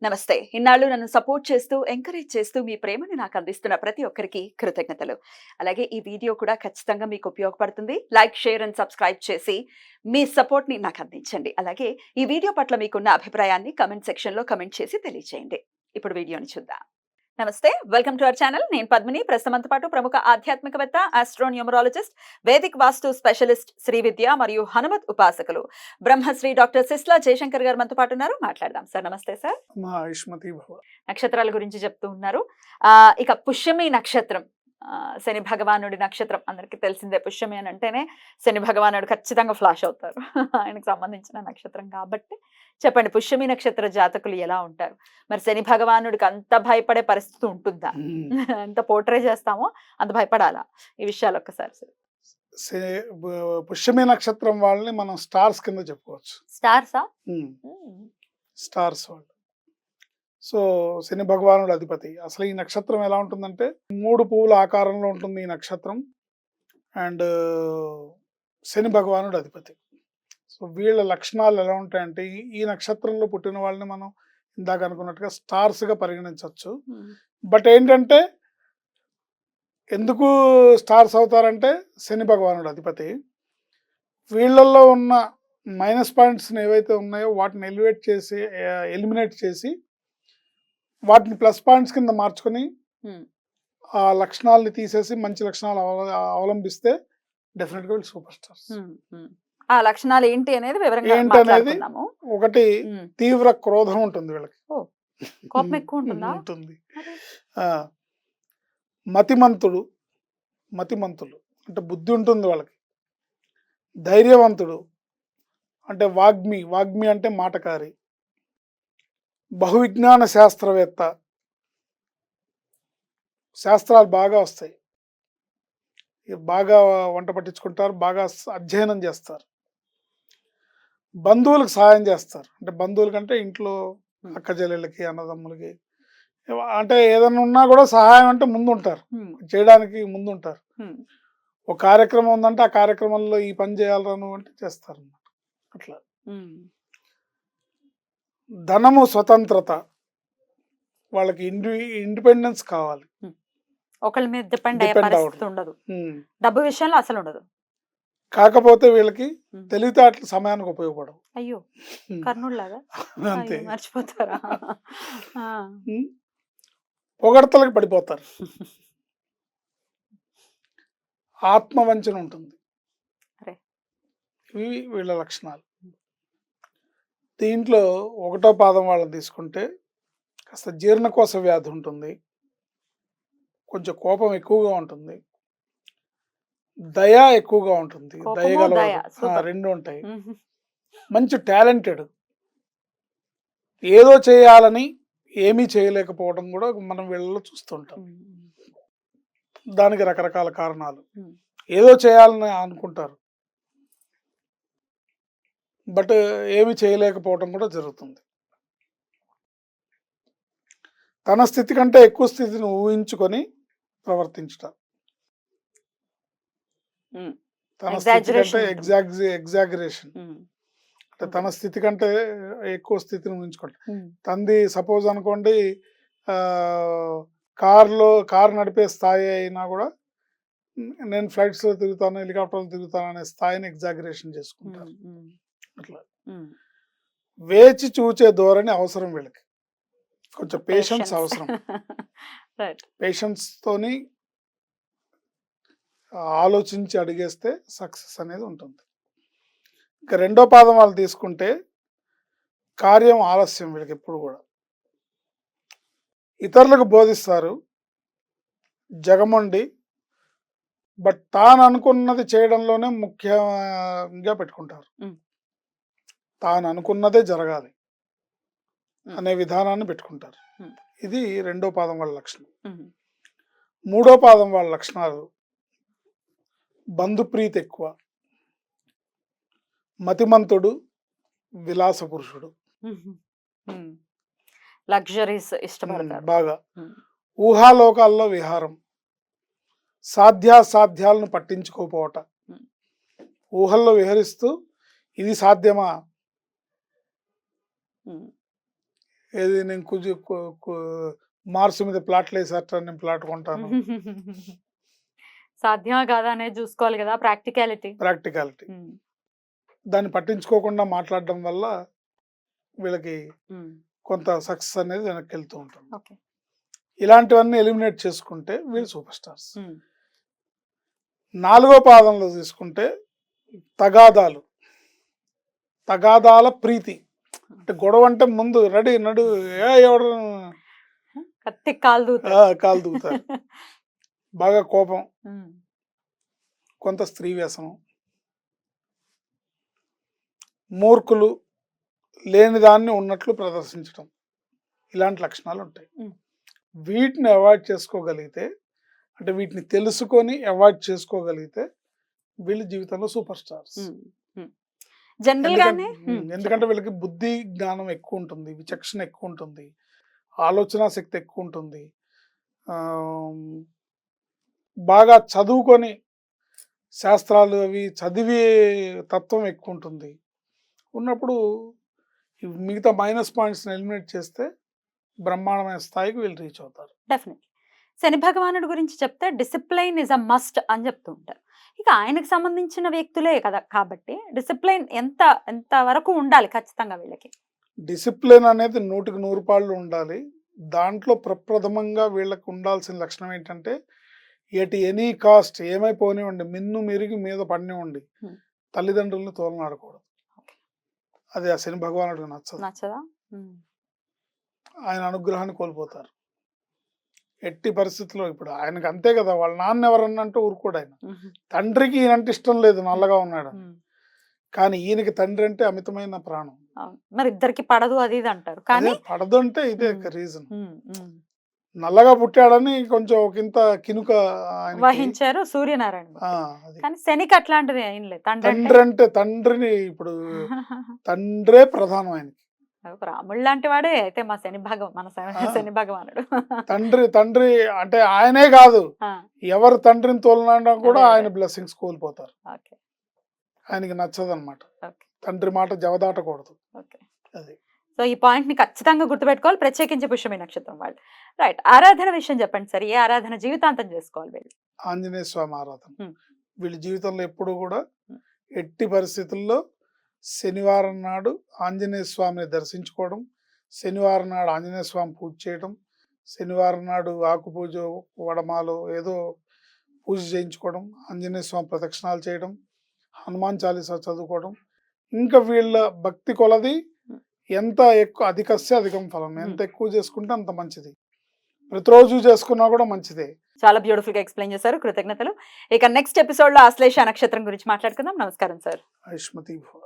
నమస్తే. ఇన్నాళ్ళు నన్ను సపోర్ట్ చేస్తూ, ఎంకరేజ్ చేస్తూ మీ ప్రేమని నాకు అందిస్తున్న ప్రతి ఒక్కరికి కృతజ్ఞతలు. అలాగే ఈ వీడియో కూడా ఖచ్చితంగా మీకు ఉపయోగపడుతుంది. లైక్, షేర్ అండ్ సబ్స్క్రైబ్ చేసి మీ సపోర్ట్‌ని నాకు అందించండి. అలాగే ఈ వీడియో పట్ల మీకున్న అభిప్రాయాన్ని కామెంట్ సెక్షన్‌లో కామెంట్ చేసి తెలియజేయండి. ఇప్పుడు వీడియోని చూద్దాం. నమస్తే. Welcome to our channel. నేను పద్మిని. ప్రస్తుతంతో పాటు ప్రముఖ ఆధ్యాత్మికవేత్త, ఆస్ట్రోన్యూమరాలజిస్ట్, వేదిక్ వాస్తు స్పెషలిస్ట్, శ్రీ విద్య మరియు హనుమత్ ఉపాసకులు బ్రహ్మశ్రీ డాక్టర్ సిస్లా జయశంకర్ గారు మనతో పాటు ఉన్నారు. మాట్లాడదాం. సార్ నమస్తే సార్. ఆయుష్మతి భవ. నక్షత్రాల గురించి చెప్తూ ఉన్నారు. ఇక పుష్యమి నక్షత్రం, శని భగవానుడి నక్షత్రం అందరికీ తెలిసిందే. పుష్యమి అని అంటేనే శని భగవానుడు ఖచ్చితంగా ఫ్లాష్ అవుతారు. ఆయనకు సంబంధించిన నక్షత్రం కాబట్టి చెప్పండి, పుష్యమి నక్షత్ర జాతకులు ఎలా ఉంటారు? మరి శని భగవానుడికి అంత భయపడే పరిస్థితి ఉంటుందా? ఎంత పోర్ట్రే చేస్తామో అంత భయపడాలా? ఈ విషయాలు ఒక్కసారి పుష్యమి నక్షత్రం వాళ్ళని మనం స్టార్స్ కింద చెప్పుకోవచ్చు. స్టార్సా? స్టార్స్ వాళ్ళు. సో శని భగవానుడు అధిపతి. అసలు ఈ నక్షత్రం ఎలా ఉంటుందంటే 3 పువ్వుల ఆకారంలో ఉంటుంది ఈ నక్షత్రం. అండ్ శని భగవానుడు అధిపతి. సో వీళ్ళ లక్షణాలు ఎలా ఉంటాయంటే, ఈ నక్షత్రంలో పుట్టిన వాళ్ళని మనం ఇందాక అనుకున్నట్టుగా స్టార్స్గా పరిగణించవచ్చు. బట్ ఏంటంటే, ఎందుకు స్టార్స్ అవుతారంటే, శని భగవానుడు అధిపతి వీళ్ళల్లో ఉన్న మైనస్ పాయింట్స్ని ఏవైతే ఉన్నాయో వాటిని ఎలిమినేట్ చేసి వాటిని ప్లస్ పాయింట్స్ కింద మార్చుకొని ఆ లక్షణాలని తీసేసి మంచి లక్షణాలు అవలంబిస్తే డెఫినెట్గా వీళ్ళు సూపర్ స్టార్స్. ఆ లక్షణాలు ఏంటి అనేది వివరంగా ఏంటనేది, ఒకటి తీవ్ర క్రోధం ఉంటుంది వీళ్ళకి. కోపం ఎక్కువ ఉంటుంది. మతిమంతులు అంటే బుద్ధి ఉంటుంది వాళ్ళకి. ధైర్యవంతుడు అంటే వాగ్మి అంటే మాటకారి. బహువిజ్ఞాన శాస్త్రవేత్త, శాస్త్రాలు బాగా వస్తాయి, బాగా వంట పట్టించుకుంటారు, బాగా అధ్యయనం చేస్తారు. బంధువులకు సహాయం చేస్తారు. అంటే బంధువుల కంటే ఇంట్లో అక్క చెల్లెళ్ళకి, అన్నదమ్ములకి, అంటే ఏదైనా ఉన్నా కూడా సహాయం అంటే ముందు ఉంటారు, చేయడానికి ముందు ఉంటారు. ఒక కార్యక్రమం ఉందంటే ఆ కార్యక్రమంలో ఈ పని చేయాలను అంటే చేస్తారు అన్నమాట. అట్లా ధనము, స్వతంత్రత, వాళ్ళకి ఇండిపెండెన్స్ కావాలి. ఒకళ్ళ మీద డిపెండ్ అయ్యే పరిస్థితి ఉండదు. డబ్బు విషయంలో అసలు ఉండదు. కాకపోతే వీళ్ళకి తెలివితేటలు సమయానికి ఉపయోగపడవు. అయ్యో, కర్ణుడిలాగా అంతే. మర్చిపోతారా? పొగడతలకు పడిపోతారు. ఆత్మవంచన ఉంటుంది. ఇవి వీళ్ళ లక్షణాలు. దీంట్లో 1వ పాదం వాళ్ళని తీసుకుంటే కాస్త జీర్ణకోశ వ్యాధి ఉంటుంది, కొంచెం కోపం ఎక్కువగా ఉంటుంది, దయ ఎక్కువగా ఉంటుంది, దయగలవాడు, 2 ఉంటాయి. మంచి టాలెంటెడ్, ఏదో చేయాలని ఏమీ చేయలేకపోవడం కూడా మనం వీళ్ళలో చూస్తుంటాం. దానికి రకరకాల కారణాలు. ఏదో చేయాలని అనుకుంటారు, బట్ ఏమి చేయలేకపోవడం కూడా జరుగుతుంది. తన స్థితి కంటే ఎక్కువ స్థితిని ఊహించుకొని ప్రవర్తించటం. తన స్థితి కంటే ఎగ్జాగరేషన్, అంటే తన స్థితి కంటే ఎక్కువ స్థితిని ఊహించుకోవటం. తంది సపోజ్ అనుకోండి, కారు నడిపే స్థాయి అయినా కూడా నేను ఫ్లైట్స్లో తిరుగుతాను, హెలికాప్టర్లో తిరుగుతాను అనే స్థాయిని ఎగ్జాగరేషన్ చేసుకుంటారు. అట్లా వేచి చూచే ధోరణి అవసరం వీళ్ళకి. కొంచెం పేషెన్స్ అవసరం. పేషెన్స్ తోని ఆలోచించి అడిగేస్తే సక్సెస్ అనేది ఉంటుంది. ఇంకా 2వ పాదం వాళ్ళు తీసుకుంటే కార్యం ఆలస్యం వీళ్ళకి ఎప్పుడు కూడా. ఇతరులకు బోధిస్తారు, జగమండి, బట్ తాను అనుకున్నది చేయడంలోనే ముఖ్యంగా పెట్టుకుంటారు. తాను అనుకున్నదే జరగాలి అనే విధానాన్ని పెట్టుకుంటారు. ఇది 2వ పాదం వాళ్ళ లక్షణం. 3వ పాదం వాళ్ళ లక్షణాలు: బంధుప్రీతి ఎక్కువ, మతిమంతుడు, విలాస పురుషుడు, లగ్జరీస్ ఇష్టపడతారు బాగా, ఊహాలోకాల్లో విహారం, సాధ్యాసాధ్యాలను పట్టించుకోపోవట, ఊహల్లో విహరిస్తూ ఇది సాధ్యమా, ఏది నేను మార్స్ మీద ప్లాట్లు వేసేట నేను ప్లాట్ కొంటాను. సాధ్యమా కాదా అనేది చూసుకోవాలి కదా, ప్రాక్టికాలిటీ. ప్రాక్టికాలిటీ దాన్ని పట్టించుకోకుండా మాట్లాడడం వల్ల వీళ్ళకి కొంత సక్సెస్ అనేది వెనక్కి వెళ్తూ ఉంటుంది. ఓకే. ఇలాంటివన్నీ ఎలిమినేట్ చేసుకుంటే వీళ్ళు సూపర్ స్టార్స్. 4వ పాదంలో తీసుకుంటే తగాదాల ప్రీతి. అంటే గొడవ అంటే ముందు రెడీ నడు ఎవడు కత్తి కాలు కాలు దూకుతారు. బాగా కోపం, కొంత స్త్రీ వ్యసనం, మూర్ఖులు, లేని దాన్ని ఉన్నట్లు ప్రదర్శించడం, ఇలాంటి లక్షణాలు ఉంటాయి. వీటిని అవాయిడ్ చేసుకోగలిగితే, అంటే వీటిని తెలుసుకొని అవాయిడ్ చేసుకోగలిగితే వీళ్ళ జీవితంలో సూపర్ స్టార్స్. జనరల్ గానే ఎందుకంటే వీళ్ళకి బుద్ధి జ్ఞానం ఎక్కువ ఉంటుంది, విచక్షణ ఎక్కువ ఉంటుంది, ఆలోచన శక్తి ఎక్కువ ఉంటుంది, బాగా చదువుకొని శాస్త్రాలు అవి చదివే తత్వం ఎక్కువ ఉంటుంది. ఉన్నప్పుడు మిగతా మైనస్ పాయింట్స్ని ఎలిమినేట్ చేస్తే బ్రహ్మాండమైన స్థాయికి వీళ్ళు రీచ్ అవుతారు. డెఫినెట్లీ. శని భగవానుడి గురించి చెప్తే డిసిప్లైన్ ఇస్ అ మస్ట్ అని చెప్తూ ఉంటారు. ఇక ఆయనకు సంబంధించిన వ్యక్తులే కదా కాబట్టి డిసిప్లైన్ ఎంత వరకు ఉండాలి ఖచ్చితంగా వీళ్ళకి? డిసిప్లిన్ అనేది 100కి 100 పాళ్ళు ఉండాలి. దాంట్లో ప్రప్రథమంగా వీళ్ళకి ఉండాల్సిన లక్షణం ఏంటంటే, ఎనీ కాస్ట్ ఏమైపోనివ్వండి, మిన్ను మిరిగి మీద పడినివ్వండి, తల్లిదండ్రులను తోలనాడకూడదు. అది ఆ శని భగవానుడికి నచ్చదా? ఆయన అనుగ్రహాన్ని కోల్పోతారు ఎట్టి పరిస్థితుల్లో. ఇప్పుడు ఆయనకు అంతే కదా, వాళ్ళ నాన్న ఎవరన్నంటే ఊరుకోడు ఆయన. తండ్రికి ఈయనంటే ఇష్టం లేదు, నల్లగా ఉన్నాడు, కానీ ఈయనకి తండ్రి అంటే అమితమైన ప్రాణం. మరి ఇద్దరికి పడదు అది ఇది అంటారు, కానీ పడదు అంటే ఇదే రీజన్. నల్లగా పుట్టాడని కొంచెం ఒకంత కినుక వహించారు సూర్యనారాయణ. కానీ శనికి అట్లాంటిది ఏం లేదు. తండ్రి అంటే తండ్రిని ఇప్పుడు తండ్రే ప్రధానం ఆయనకి. రాముడు లాంటి వాడే అయితే మన శని భగవానుడు. తండ్రి అంటే ఆయనే కాదు, ఎవరు తండ్రిని తోలనా కూడా ఆయన బ్లెస్సింగ్స్ కోల్పోతారు. ఆయనకి నచ్చదు అనమాట, తండ్రి మాట జవదాటకూడదు. అది. సో ఈ పాయింట్ ని ఖచ్చితంగా గుర్తుపెట్టుకోవాలి, ప్రత్యేకించి పుష్యమి నక్షత్రం వాళ్ళు. రైట్. ఆరాధన విషయం చెప్పండి సార్. ఏ ఆరాధన జీవితాంతం చేసుకోవాలి వీళ్ళు? ఆంజనేయ స్వామి ఆరాధన. వీళ్ళ జీవితంలో ఎప్పుడు కూడా ఎట్టి పరిస్థితుల్లో శనివారం నాడు ఆంజనేయ స్వామిని దర్శించుకోవడం, శనివారం నాడు ఆంజనేయ స్వామి పూజ చేయడం, శనివారం నాడు ఆకు పూజ, వడమాలు ఏదో పూజ చేయించుకోవడం, ఆంజనేయ స్వామి ప్రదక్షిణాలు చేయడం, హనుమాన్ చాలీసా చదువుకోవడం. ఇంకా వీళ్ళ భక్తి కొలది ఎంత ఎక్కువ, అధికస్య అధికం ఫలం, ఎంత ఎక్కువ చేసుకుంటే అంత మంచిది. ప్రతిరోజు చేసుకున్నా కూడా మంచిదే. చాలా బ్యూటిఫుల్ గా ఎక్స్ప్లెయిన్ చేశారు, కృతజ్ఞతలు. ఇక నెక్స్ట్ ఎపిసోడ్ లో ఆశ్లేష నక్షత్రం గురించి మాట్లాడుకుందాం. నమస్కారం సార్. ఆయుష్మతి భవ.